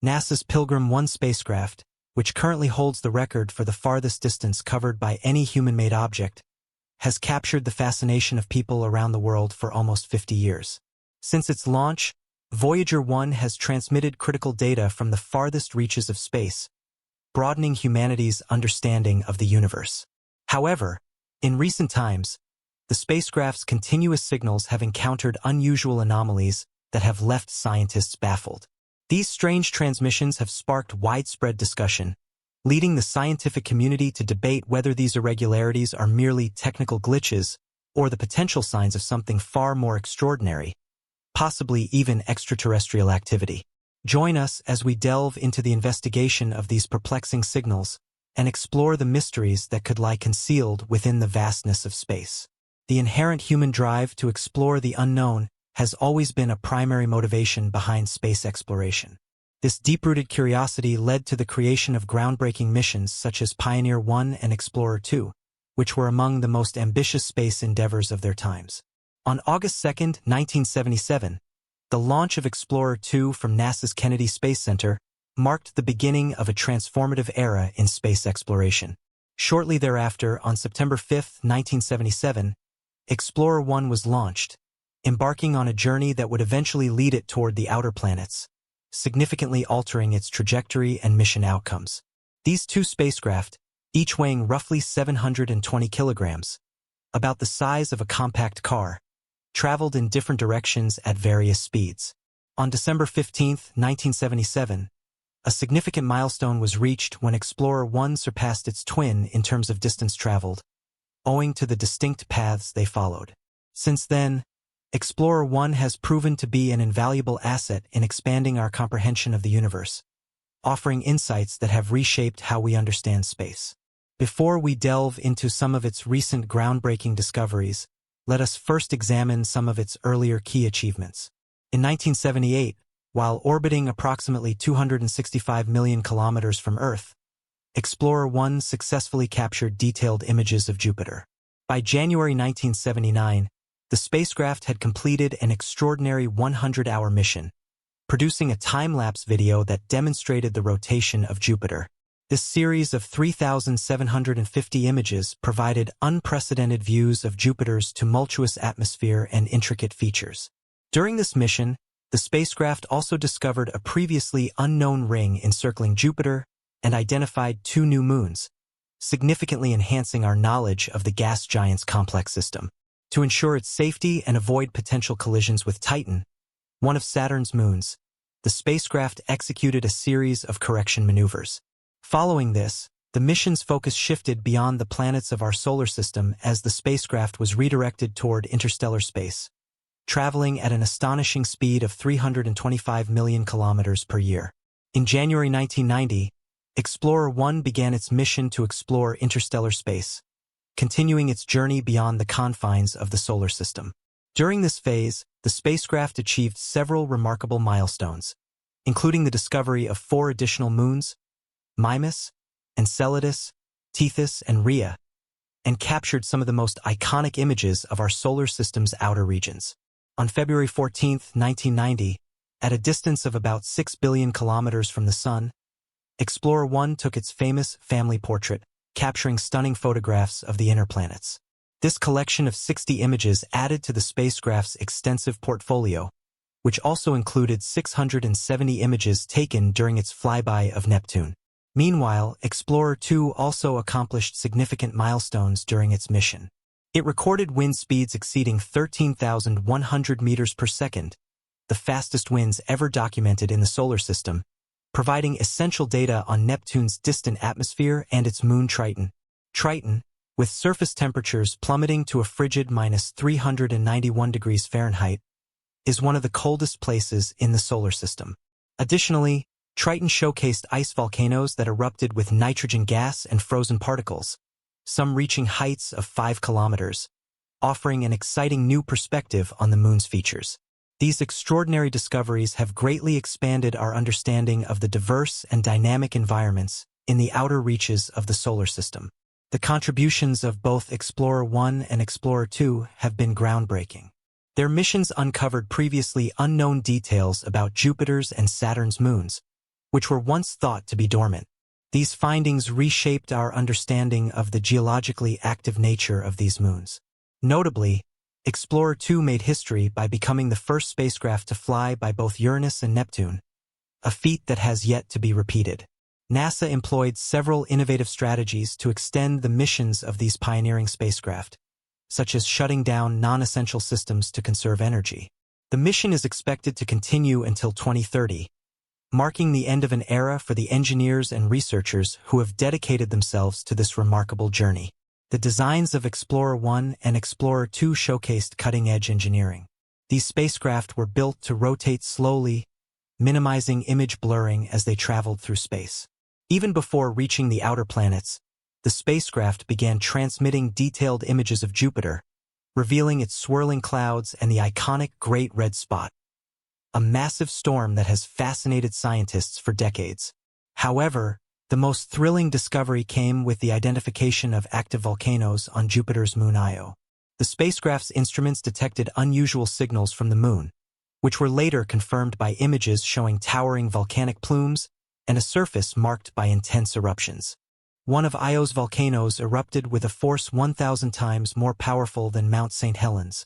NASA's Pilgrim 1 spacecraft, which currently holds the record for the farthest distance covered by any human-made object, has captured the fascination of people around the world for almost 50 years. Since its launch, Voyager 1 has transmitted critical data from the farthest reaches of space, broadening humanity's understanding of the universe. However, in recent times, the spacecraft's continuous signals have encountered unusual anomalies that have left scientists baffled. These strange transmissions have sparked widespread discussion, leading the scientific community to debate whether these irregularities are merely technical glitches or the potential signs of something far more extraordinary, possibly even extraterrestrial activity. Join us as we delve into the investigation of these perplexing signals and explore the mysteries that could lie concealed within the vastness of space. The inherent human drive to explore the unknown has always been a primary motivation behind space exploration. This deep-rooted curiosity led to the creation of groundbreaking missions such as Pioneer 1 and Explorer 2, which were among the most ambitious space endeavors of their times. On August 2, 1977, the launch of Explorer 2 from NASA's Kennedy Space Center marked the beginning of a transformative era in space exploration. Shortly thereafter, on September 5, 1977, Explorer 1 was launched, embarking on a journey that would eventually lead it toward the outer planets, significantly altering its trajectory and mission outcomes. These two spacecraft, each weighing roughly 720 kilograms, about the size of a compact car, traveled in different directions at various speeds. On December 15, 1977, a significant milestone was reached when Explorer 1 surpassed its twin in terms of distance traveled, owing to the distinct paths they followed. Since then, Explorer 1 has proven to be an invaluable asset in expanding our comprehension of the universe, offering insights that have reshaped how we understand space. Before we delve into some of its recent groundbreaking discoveries, let us first examine some of its earlier key achievements. In 1978, while orbiting approximately 265 million kilometers from Earth, Explorer 1 successfully captured detailed images of Jupiter. By January 1979, the spacecraft had completed an extraordinary 100-hour mission, producing a time-lapse video that demonstrated the rotation of Jupiter. This series of 3,750 images provided unprecedented views of Jupiter's tumultuous atmosphere and intricate features. During this mission, the spacecraft also discovered a previously unknown ring encircling Jupiter and identified 2 new moons, significantly enhancing our knowledge of the gas giant's complex system. To ensure its safety and avoid potential collisions with Triton, one of Saturn's moons, the spacecraft executed a series of correction maneuvers. Following this, the mission's focus shifted beyond the planets of our solar system as the spacecraft was redirected toward interstellar space, traveling at an astonishing speed of 325 million kilometers per year. In January 1990, Explorer 1 began its mission to explore interstellar space, continuing its journey beyond the confines of the solar system. During this phase, the spacecraft achieved several remarkable milestones, including the discovery of 4 additional moons, Mimas, Enceladus, Tethys, and Rhea, and captured some of the most iconic images of our solar system's outer regions. On February 14, 1990, at a distance of about 6 billion kilometers from the Sun, Explorer 1 took its famous family portrait, capturing stunning photographs of the inner planets. This collection of 60 images added to the spacecraft's extensive portfolio, which also included 670 images taken during its flyby of Neptune. Meanwhile, Explorer 2 also accomplished significant milestones during its mission. It recorded wind speeds exceeding 13,100 meters per second, the fastest winds ever documented in the solar system, providing essential data on Neptune's distant atmosphere and its moon Triton. Triton, with surface temperatures plummeting to a frigid -391 degrees Fahrenheit, is one of the coldest places in the solar system. Additionally, Triton showcased ice volcanoes that erupted with nitrogen gas and frozen particles, some reaching heights of 5 kilometers, offering an exciting new perspective on the moon's features. These extraordinary discoveries have greatly expanded our understanding of the diverse and dynamic environments in the outer reaches of the solar system. The contributions of both Explorer 1 and Explorer 2 have been groundbreaking. Their missions uncovered previously unknown details about Jupiter's and Saturn's moons, which were once thought to be dormant. These findings reshaped our understanding of the geologically active nature of these moons. Notably, Explorer 2 made history by becoming the first spacecraft to fly by both Uranus and Neptune, a feat that has yet to be repeated. NASA employed several innovative strategies to extend the missions of these pioneering spacecraft, such as shutting down non-essential systems to conserve energy. The mission is expected to continue until 2030, marking the end of an era for the engineers and researchers who have dedicated themselves to this remarkable journey. The designs of Explorer 1 and Explorer 2 showcased cutting-edge engineering. These spacecraft were built to rotate slowly, minimizing image blurring as they traveled through space. Even before reaching the outer planets, the spacecraft began transmitting detailed images of Jupiter, revealing its swirling clouds and the iconic Great Red Spot, a massive storm that has fascinated scientists for decades. However, the most thrilling discovery came with the identification of active volcanoes on Jupiter's moon Io. The spacecraft's instruments detected unusual signals from the moon, which were later confirmed by images showing towering volcanic plumes and a surface marked by intense eruptions. One of Io's volcanoes erupted with a force 1,000 times more powerful than Mount St. Helens,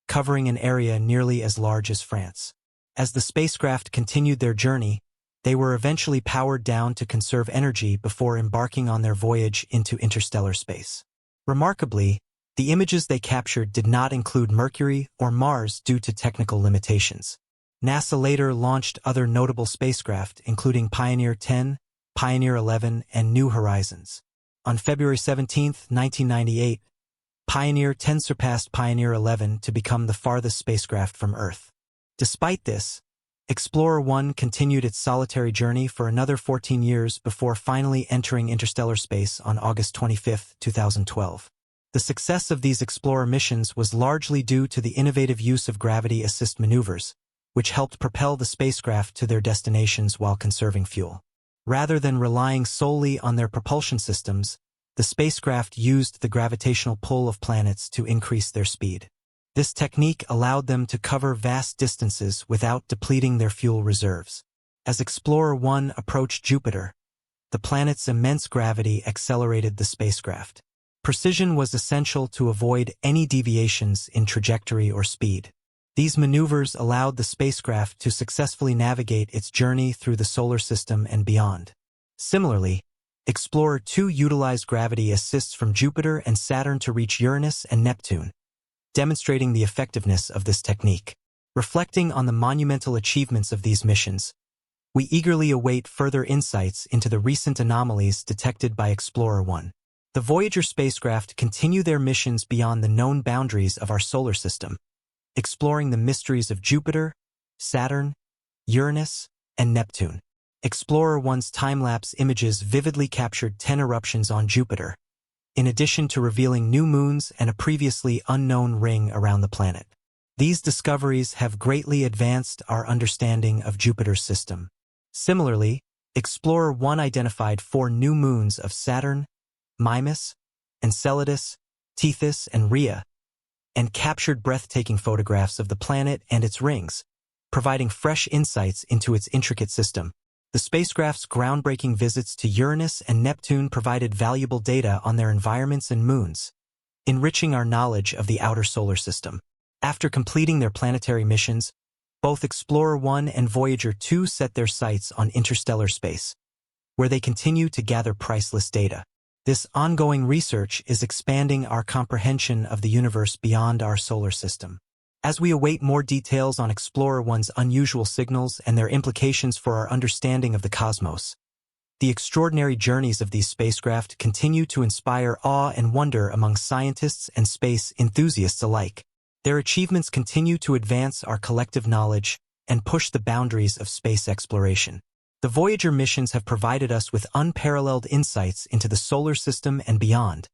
covering an area nearly as large as France. As the spacecraft continued their journey, they were eventually powered down to conserve energy before embarking on their voyage into interstellar space. Remarkably, the images they captured did not include Mercury or Mars due to technical limitations. NASA later launched other notable spacecraft, including Pioneer 10, Pioneer 11, and New Horizons. On February 17, 1998, Pioneer 10 surpassed Pioneer 11 to become the farthest spacecraft from Earth. Despite this, Explorer 1 continued its solitary journey for another 14 years before finally entering interstellar space on August 25, 2012. The success of these Explorer missions was largely due to the innovative use of gravity assist maneuvers, which helped propel the spacecraft to their destinations while conserving fuel. Rather than relying solely on their propulsion systems, the spacecraft used the gravitational pull of planets to increase their speed. This technique allowed them to cover vast distances without depleting their fuel reserves. As Explorer 1 approached Jupiter, the planet's immense gravity accelerated the spacecraft. Precision was essential to avoid any deviations in trajectory or speed. These maneuvers allowed the spacecraft to successfully navigate its journey through the solar system and beyond. Similarly, Explorer 2 utilized gravity assists from Jupiter and Saturn to reach Uranus and Neptune, demonstrating the effectiveness of this technique. Reflecting on the monumental achievements of these missions, we eagerly await further insights into the recent anomalies detected by Explorer 1. The Voyager spacecraft continue their missions beyond the known boundaries of our solar system, exploring the mysteries of Jupiter, Saturn, Uranus, and Neptune. Explorer 1's time-lapse images vividly captured 10 eruptions on Jupiter, in addition to revealing new moons and a previously unknown ring around the planet. These discoveries have greatly advanced our understanding of Jupiter's system. Similarly, Explorer 1 identified 4 new moons of Saturn, Mimas, Enceladus, Tethys, and Rhea, and captured breathtaking photographs of the planet and its rings, providing fresh insights into its intricate system. The spacecraft's groundbreaking visits to Uranus and Neptune provided valuable data on their environments and moons, enriching our knowledge of the outer solar system. After completing their planetary missions, both Explorer 1 and Voyager 2 set their sights on interstellar space, where they continue to gather priceless data. This ongoing research is expanding our comprehension of the universe beyond our solar system. As we await more details on Explorer 1's unusual signals and their implications for our understanding of the cosmos, the extraordinary journeys of these spacecraft continue to inspire awe and wonder among scientists and space enthusiasts alike. Their achievements continue to advance our collective knowledge and push the boundaries of space exploration. The Voyager missions have provided us with unparalleled insights into the solar system and beyond,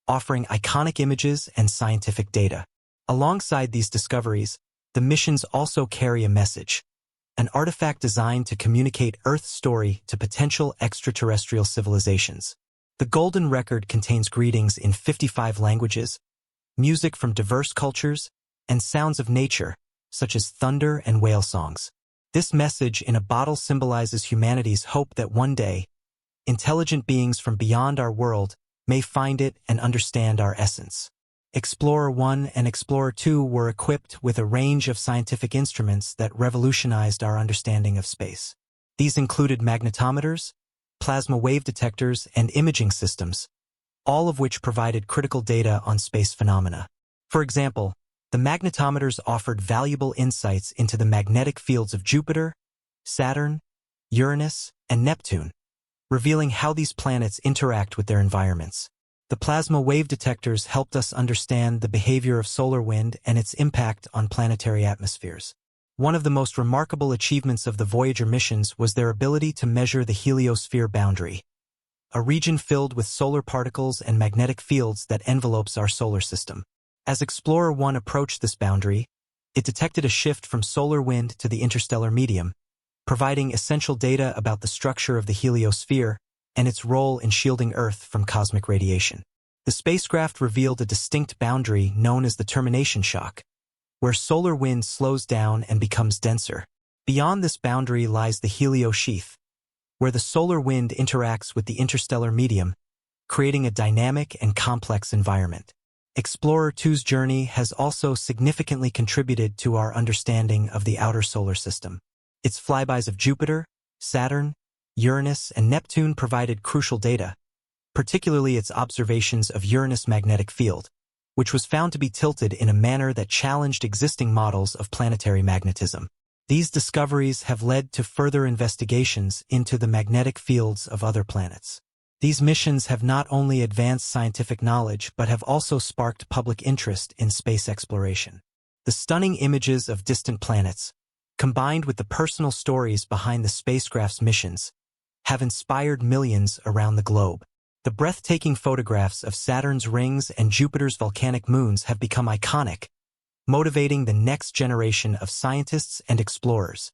offering iconic images and scientific data. Alongside these discoveries, the missions also carry a message, an artifact designed to communicate Earth's story to potential extraterrestrial civilizations. The Golden Record contains greetings in 55 languages, music from diverse cultures, and sounds of nature, such as thunder and whale songs. This message in a bottle symbolizes humanity's hope that one day, intelligent beings from beyond our world may find it and understand our essence. Explorer 1 and Explorer 2 were equipped with a range of scientific instruments that revolutionized our understanding of space. These included magnetometers, plasma wave detectors, and imaging systems, all of which provided critical data on space phenomena. For example, the magnetometers offered valuable insights into the magnetic fields of Jupiter, Saturn, Uranus, and Neptune, revealing how these planets interact with their environments. The plasma wave detectors helped us understand the behavior of solar wind and its impact on planetary atmospheres. One of the most remarkable achievements of the Voyager missions was their ability to measure the heliosphere boundary, a region filled with solar particles and magnetic fields that envelopes our solar system. As Explorer 1 approached this boundary, it detected a shift from solar wind to the interstellar medium, providing essential data about the structure of the heliosphere and its role in shielding Earth from cosmic radiation. The spacecraft revealed a distinct boundary known as the termination shock, where solar wind slows down and becomes denser. Beyond this boundary lies the heliosheath, where the solar wind interacts with the interstellar medium, creating a dynamic and complex environment. Explorer 2's journey has also significantly contributed to our understanding of the outer solar system. Its flybys of Jupiter, Saturn, Uranus, and Neptune provided crucial data, particularly its observations of Uranus' magnetic field, which was found to be tilted in a manner that challenged existing models of planetary magnetism. These discoveries have led to further investigations into the magnetic fields of other planets. These missions have not only advanced scientific knowledge but have also sparked public interest in space exploration. The stunning images of distant planets, combined with the personal stories behind the spacecraft's missions, have inspired millions around the globe. The breathtaking photographs of Saturn's rings and Jupiter's volcanic moons have become iconic, motivating the next generation of scientists and explorers.